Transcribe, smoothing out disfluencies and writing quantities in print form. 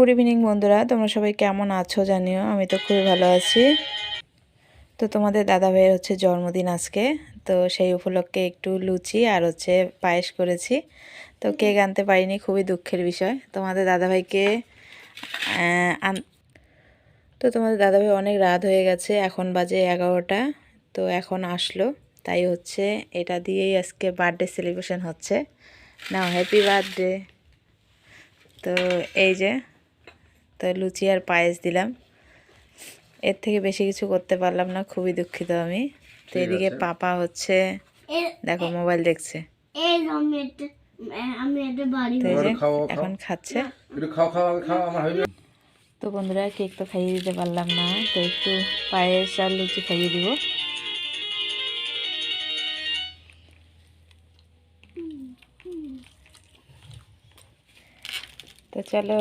Good evening বন্ধুরা, তোমরা সবাই কেমন আছো জানিও। আমি তো খুবই ভালো আছি। তো তোমাদের দাদা ভাইয়ের হচ্ছে জন্মদিন আজকে, তো সেই উপলক্ষে একটু লুচি আর হচ্ছে পায়েস করেছি। তো কেক আনতে পারিনি, খুবই দুঃখের বিষয়। তোমাদের দাদাভাইকে তো তোমাদের দাদাভাই অনেক রাত হয়ে গেছে, এখন বাজে 11টা। তো এখন আসলো, তাই হচ্ছে এটা দিয়েই আজকে বার্থডে সেলিব্রেশন হচ্ছে। নাও হ্যাপি বার্থডে। তো এই যে, তো লুচি আর পায়েস দিলাম, এর থেকে বেশি কিছু করতে পারলাম না, খুবই দুঃখিত আমি। তো এদিকে পাপা হচ্ছে দেখো মোবাইল দেখছে, তো এই যে এখন খাচ্ছে। তো বন্ধুরা, কেক তো খাইয়ে দিতে পারলাম না, তো একটু পায়েস আর লুচি খাইয়ে দিব। তো চলো।